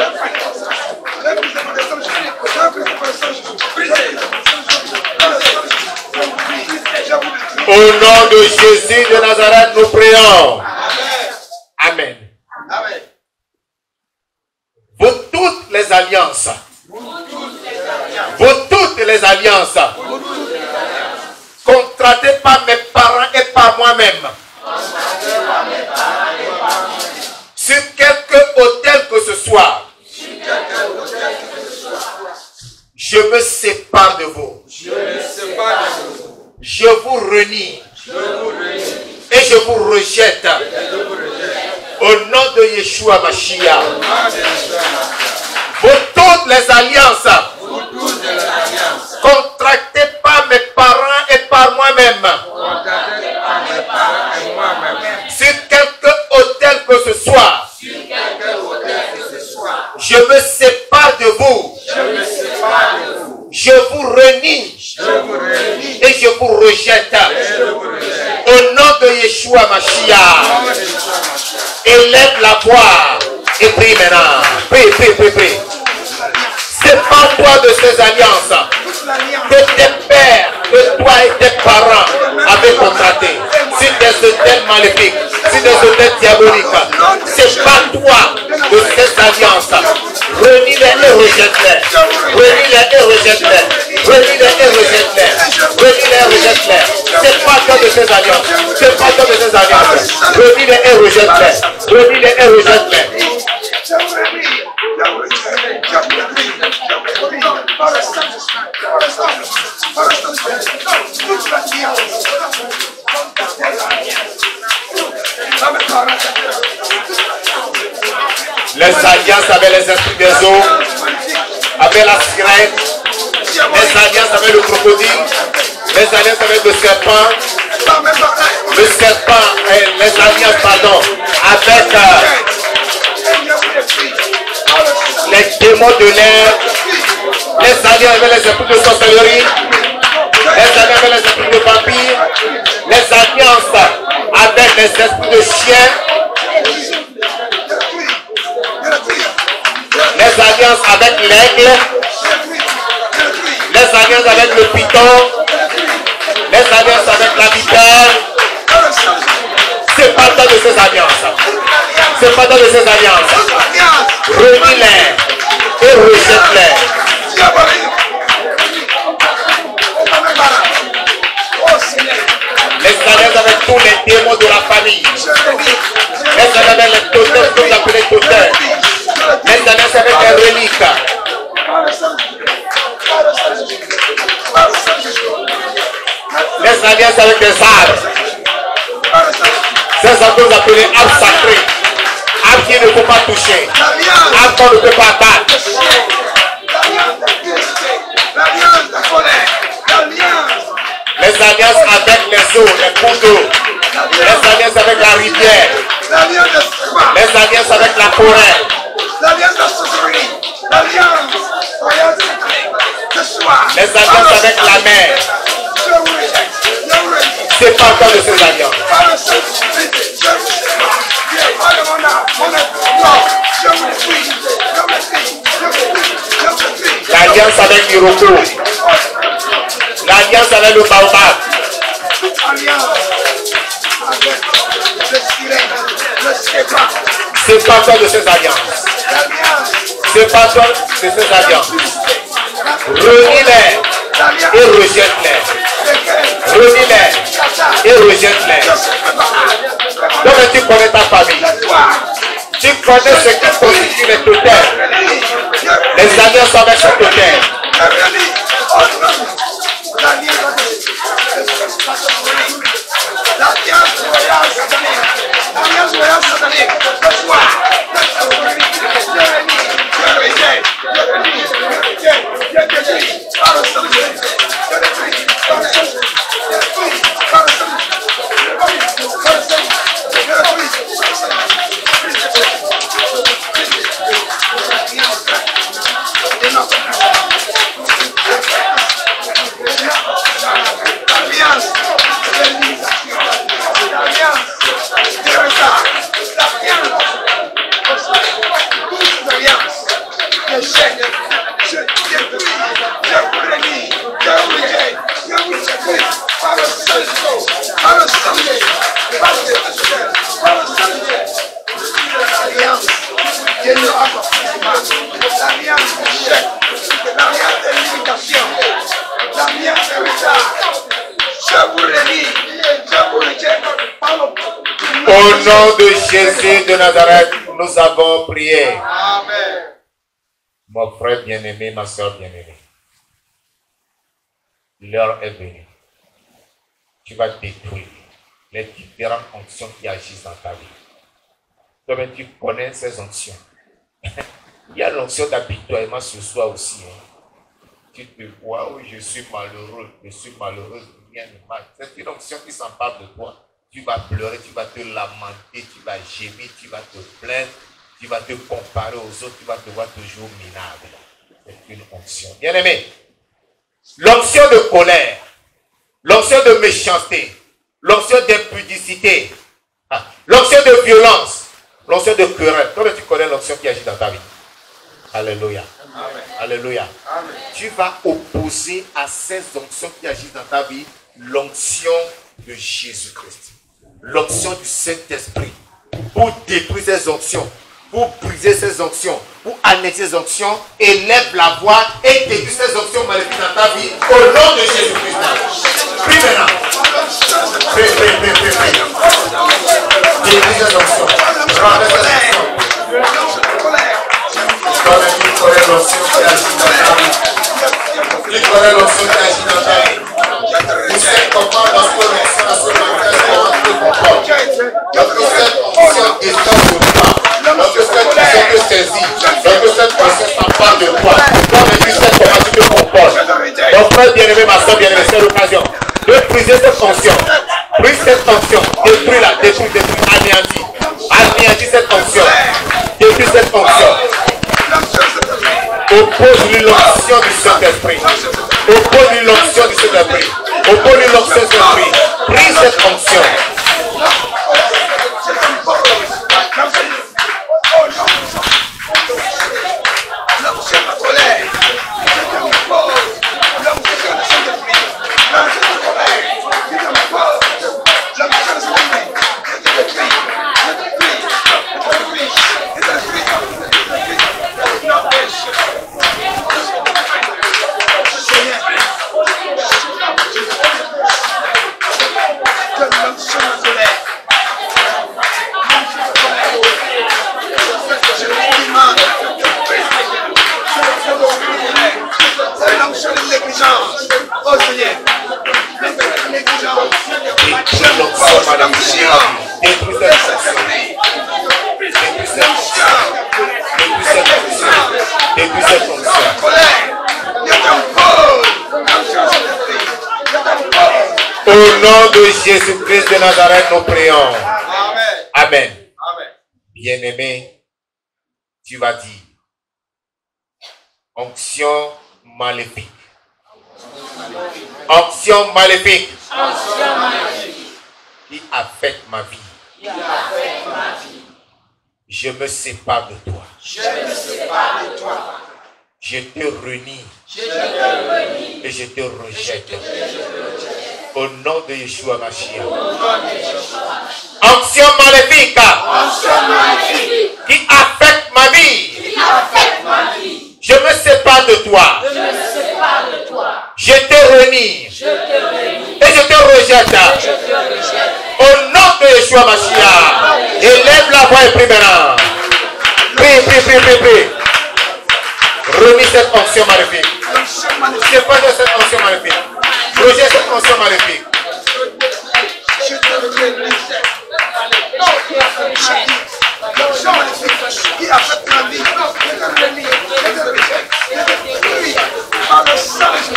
brise par le sang de Jésus. Je brise par le sang de Jésus. Je brise par le sang de Jésus. Au nom de Jésus de Nazareth, nous prions. Amen. Amen. Vous toutes les alliances, contractées par mes parents et par moi-même, sur quelque autel que ce soit, je me sépare de vous. Je vous renie et je vous rejette. Au nom de Yeshua Mashiach. Pour toutes les alliances Et je vous rejette. Au nom de Yeshua Mashiach. Élève la voix et prie maintenant. Prie. Sépare-toi de ces alliances que tes pères, que toi et tes parents avaient contractées. Sur des hôtels maléfiques, sur des hôtels diaboliques. Sépare-toi de ces alliances. Renis-les et rejette-les. Renis-les et rejette-les. Renis-les et rejette-les. Renis-les et rejette-les. Sépare-toi de ces alliances. Sépare-toi de ces alliances. Renis-les et rejette-les. Renis-les et rejette-les. Les alliances avec les esprits des eaux, avec la sirène, les alliances avec le crocodile, les alliances avec le serpent, les alliances, pardon, avec les démons de l'air, les alliances avec les esprits de sorcellerie, les alliances avec les esprits de vampires, les alliances avec les esprits de chiens, les alliances avec l'aigle, les alliances avec le python, les alliances avec la vipère. C'est pas temps de ces alliances. C'est pas temps de ces alliances. Renis-les et rejette-les. Les alliances avec tous les démons de la famille. Les alliances avec les totems que vous appelez totems. Les alliances avec les reliques. Les alliances avec des arbres. Ces arbres que vous appelez arbres sacrés. Arbres qui ne faut pas toucher. Arbres qu'on ne peut pas abattre. Les alliances avec les eaux, les cours d'eau. Les alliances avec la rivière. Les alliances avec la forêt. Les alliances avec la mer. C'est pas encore de ces alliances. L'alliance avec l'Iroko. L'alliance avec le baobab. C'est pas encore de ces alliances. C'est pas encore de ces alliances. Renis-les et rejette-les. Renis-les et rejette-les. Donc tu connais ta famille. Tu connais ce qui constitue les totems. Les alliances avec ce totem. Au nom de Jésus de Nazareth, nous avons prié. Amen. Mon frère bien-aimé, ma soeur bien-aimée, l'heure est venue. Tu vas détruire les différentes onctions qui agissent dans ta vie. Toi-même, tu connais ces onctions. Il y a l'onction d'apitoiement ce soir aussi. Tu te vois, oui, je suis malheureux, je suis malheureuse, rien ne marche. C'est une onction qui s'empare de toi. Tu vas pleurer, tu vas te lamenter, tu vas gémir, tu vas te plaindre, tu vas te comparer aux autres, tu vas te voir toujours minable. C'est une onction. Bien-aimé, l'onction de colère, l'onction de méchanceté, l'onction d'impudicité, l'onction de violence, l'onction de querelle. Toi, tu connais l'onction qui agit dans ta vie. Alléluia. Amen. Alléluia. Amen. Tu vas opposer à ces onctions qui agissent dans ta vie l'onction de Jésus-Christ, l'onction du Saint-Esprit, pour détruire ces onctions, pour briser ces onctions, pour annexer ces onctions, élève la voix et détruire ces onctions maléfiques dans ta vie au nom de Jésus-Christ. Prie maintenant. Prie. Détruis ces onctions. Rendez ces onctions. Tu connais l'onction qui agit dans ta vie. Tu connais l'onction qui agit dans ta vie. Tu sais comment lorsque l'onction a ce matin, comment tu te comportes. Lorsque cette onction descend de toi, lorsque cette onction te saisit, lorsque cette onction s'empare de toi, toi-même tu sais comment tu te comportes. Mon frère bien-aimé, ma soeur bien-aimée, c'est l'occasion de briser cette onction. Brise cette onction. Détruis-la, détruis, anéantis. Anéantis cette onction. Détruis cette onction. Oppose-lui l'onction du Saint-Esprit. Oppose-lui l'onction du Saint-Esprit. Oppose-lui l'onction du Saint-Esprit. Brise cette onction. Au nom de Jésus-Christ de Nazareth, nous prions. Amen. Bien-aimé, tu vas dire onction maléfique. Onction maléfique. Qui affecte ma vie. Je me sépare de toi. Je te renie. Et je te rejette. Au nom de Yeshua Mashiach. Onction maléfique. Qui affecte ma vie. Je me sépare de toi. Je te renie. Et je te rejette. Au nom de Yeshua Mashiach. Élève la voix et prie maintenant. Prie. Remis cette onction maléfique. Sépare de cette onction maléfique. Rejette cette onction maléfique. L'onction maléfique qui affecte ma vie. Par le sang de Jésus.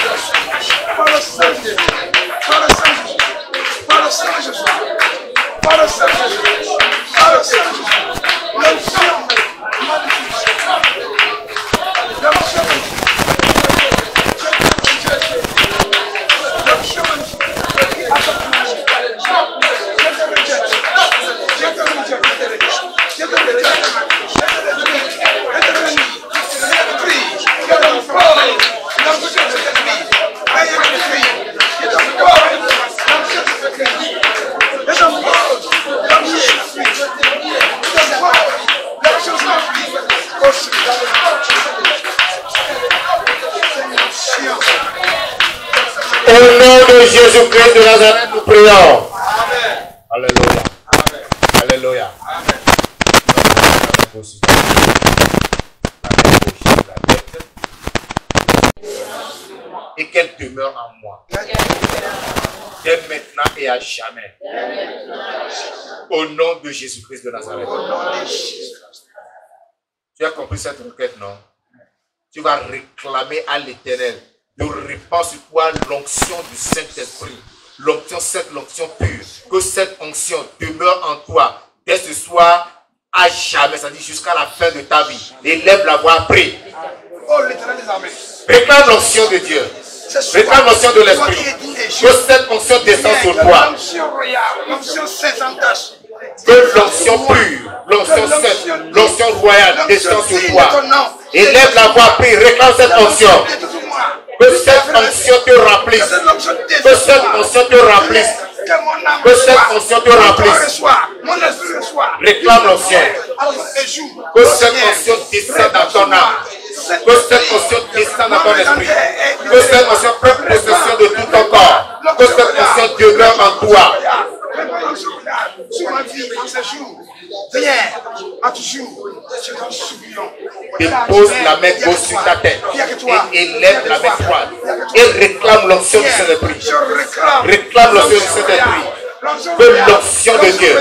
Par le sang de Jésus. Par le sang de Jésus. Par le sang de Jésus. Par le sang de Jésus. Par le sang de Jésus. L'onction maléfique. L'onction maléfique. Au nom de Jésus-Christ de Nazareth, nous prions. Amen. Alléluia. Amen. Alléluia. Amen. Et qu'elle demeure en moi. Dès maintenant et à jamais. Au nom de Jésus-Christ de Nazareth. Tu as compris cette requête, non? Tu vas réclamer à l'Éternel de répandre sur toi l'onction du Saint-Esprit. L'onction, cette onction pure. Que cette onction demeure en toi dès ce soir à jamais. Ça dit jusqu'à la fin de ta vie. Élève la voix, prie. Oh, l'Éternel des armées. Réclame l'onction de Dieu. Réclame l'onction de l'esprit. Que cette onction descende sur toi. L'onction royale, l'onction sainte en tâche. Que l'onction pure, l'onction sainte, l'onction royale descende sur toi. Élève la voix, prie, réclame cette onction. Que cette onction te remplisse. Que cette onction te remplisse. Que cette onction te remplisse. Réclame l'onction. Que cette onction descende dans ton âme. Que cette onction descende dans ton esprit. Que cette onction prenne possession de tout ton corps. Que cette onction demeure en toi. Sur ma vie, en ce jour, viens à toujours, je t'en supplie. Dépose la main gauche sur ta tête et élève la main droite et réclame l'onction du Saint-Esprit. Réclame l'onction du Saint-Esprit. Que l'onction de Dieu,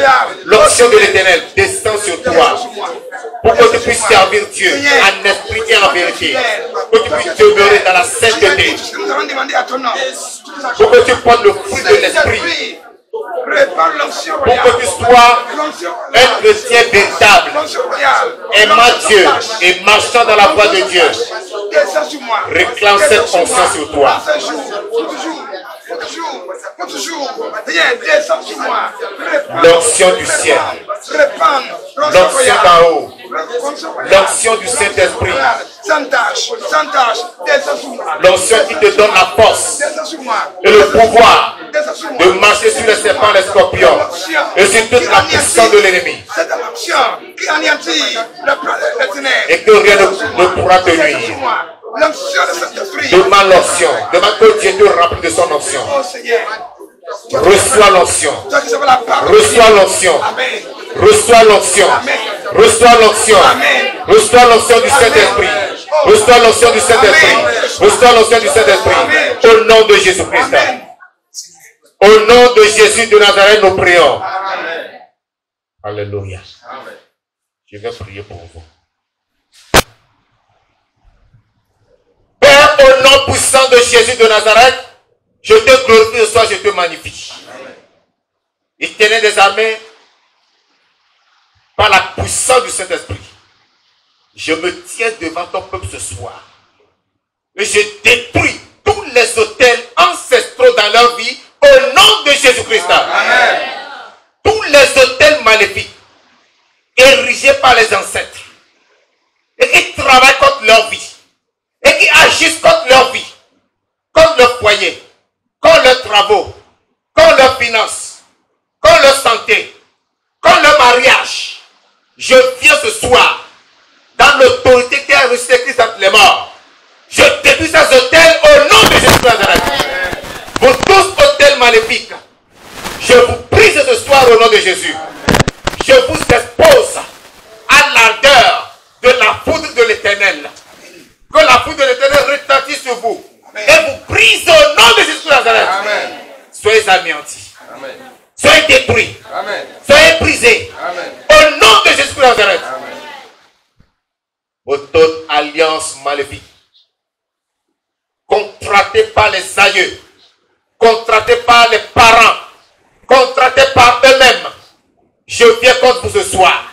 l'onction de l'Éternel descend sur toi pour que tu puisses servir Dieu en esprit et en vérité. Que tu puisses demeurer dans la sainteté. Pour que tu prennes le fruit de l'esprit. Pour que tu sois un chrétien véritable, aimant Dieu et marchant dans la voie de Dieu. Réclame cette onction sur toi. L'onction du ciel, l'onction d'en haut, l'onction du Saint-Esprit, l'onction qui te donne la force et le pouvoir de marcher sur les serpents, les scorpions et sur toute la puissance de l'ennemi. Et que rien ne pourra te nuire. Demande l'onction. Demande que Dieu te remplit de son onction. Reçois l'onction. Reçois l'onction. Reçois l'onction. Reçois l'onction. Reçois l'onction du Saint-Esprit. Reçois l'onction du Saint-Esprit. Reçois l'onction du Saint-Esprit. Au nom de Jésus-Christ. Au nom de Jésus de Nazareth, nous prions. Alléluia. Je vais prier pour vous. Père, au nom puissant de Jésus de Nazareth, je te glorifie ce soir, je te magnifie. Éternel des armées, par la puissance du Saint-Esprit, je me tiens devant ton peuple ce soir. Et je détruis tous les autels ancestraux dans leur vie au nom de Jésus-Christ. Amen. Tous les autels maléfiques érigés par les ancêtres et qui travaillent contre leur vie et qui agissent contre leur vie, contre leur foyer, contre leurs travaux, contre leurs finances, contre leur santé, contre leur mariage. Je viens ce soir dans l'autorité qui a reçu Christ entre les morts. Je détruis ces autels au nom de Jésus de Nazareth. Vous tous autels maléfiques, je vous prie ce soir au nom de Jésus. Je vous expose à l'ardeur de la foudre de l'Éternel. Que la foudre de l'Éternel retentisse sur vous. Amen. Et vous brise au nom de Jésus de Nazareth. Amen. Soyez anéantis. Amen. Soyez détruits. Amen. Soyez brisés. Amen. Au nom de Jésus de Nazareth. Amen. Votre alliance maléfique, contractée par les aïeux, contractée par les parents, contractée par eux-mêmes, je viens contre vous ce soir.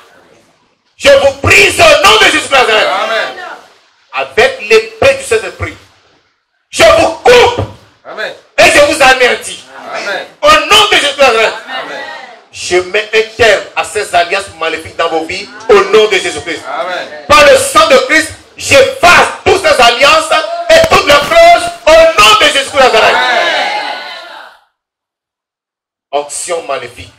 Je vous brise au nom de Jésus de Nazareth. Amen. Avec l'épée du Saint-Esprit, je vous coupe. Amen. Et je vous anéantis. Amen. Au nom de Jésus de Nazareth. Amen. Je mets un terme à ces alliances maléfiques dans vos vies au nom de Jésus-Christ. Par le sang de Christ, j'efface toutes ces alliances et toutes leurs cloches au nom de Jésus de Nazareth. Onction maléfique.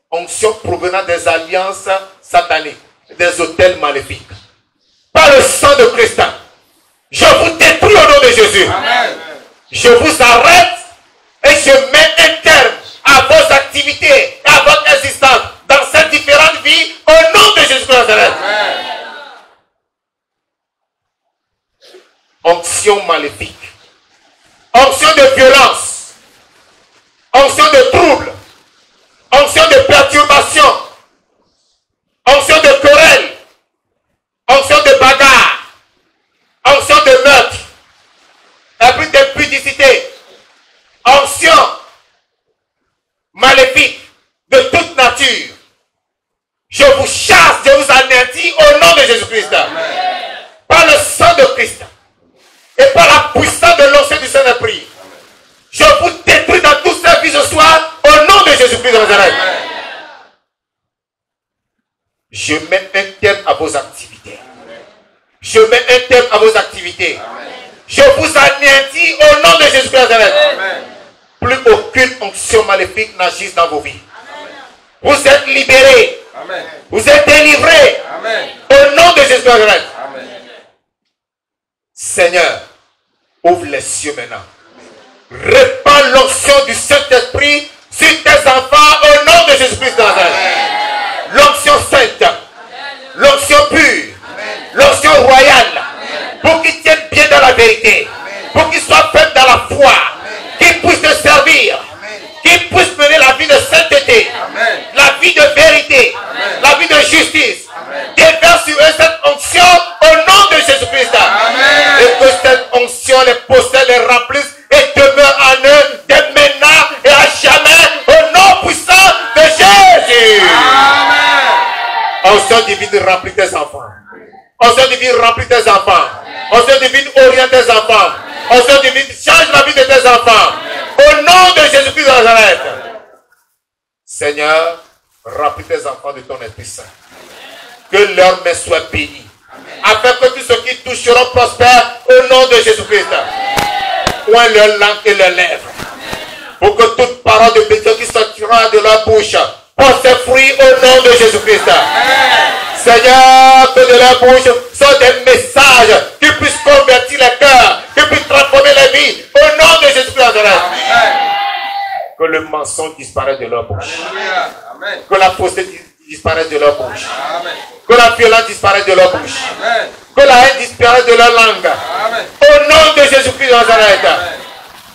Onction provenant des alliances sataniques, des autels maléfiques. Par le sang de Christ, je vous détruis au nom de Jésus. Amen. Je vous arrête et je mets un terme à vos activités, à votre existence dans ces différentes vies au nom de Jésus de Nazareth. Onction maléfique, onction de violence, onction de trouble, onction de perturbation, onction de querelle, onction de bagarre, onction de meurtre, esprit d'impudicité, onction maléfique de toute nature. Je vous chasse, je vous anéantis au nom de Jésus-Christ. Par le sang de Christ et par la puissance Jésus-Christ de Nazareth. Je mets un terme à vos activités. Je mets un terme à vos activités. Je vous anéantis au nom de Jésus-Christ de Nazareth. Plus aucune onction maléfique n'agisse dans vos vies. Vous êtes libérés. Vous êtes délivrés. Au nom de Jésus de Nazareth. Seigneur, ouvre les cieux maintenant. Répands l'onction du Saint-Esprit sur tes enfants au nom de Jésus-Christ de Nazareth. L'onction sainte, l'onction pure, l'onction royale, pour qu'ils tiennent bien dans la vérité, pour qu'ils soient faits dans la foi, qu'ils puissent te servir, qu'ils puissent mener la vie de sainteté, la vie de vérité, la vie de justice. Déverse sur eux cette onction au nom de Jésus-Christ. Et que cette onction les possède, les remplisse et demeure en eux dès maintenant et à jamais au nom puissant de Jésus. Onction divine remplit tes enfants. Onction divine remplit tes enfants. Onction divine oriente tes enfants. Onction divine change la vie de tes enfants. Au nom de Jésus-Christ de Nazareth. Seigneur, remplis tes enfants de ton Esprit Saint. Que leur main soit bénie. Afin que tous ceux qui toucheront prospèrent au nom de Jésus-Christ. Point leur langue et leurs lèvres. Pour que toute parole de bénédiction qui sortira de leur bouche porte ses fruits au nom de Jésus-Christ. Seigneur, que de leur bouche sortent des messages qui puissent convertir les cœurs, qui puissent transformer les vies au nom de Jésus-Christ. Que le mensonge disparaisse de leur bouche. Que la fausseté disparaisse de leur bouche. Que la violence disparaisse de leur bouche. Que la haine disparaisse de leur langue. Au nom de Jésus-Christ de Nazareth.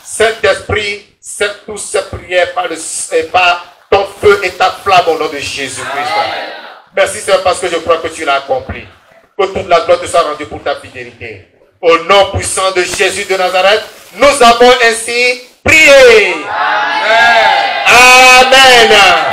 Saint-Esprit, c'est toutes ces prières par ton feu et ta flamme au nom de Jésus-Christ. Merci Seigneur parce que je crois que tu l'as accompli. Que toute la gloire te soit rendue pour ta fidélité. Au nom puissant de Jésus de Nazareth, nous avons ainsi prié. Amen. Amen.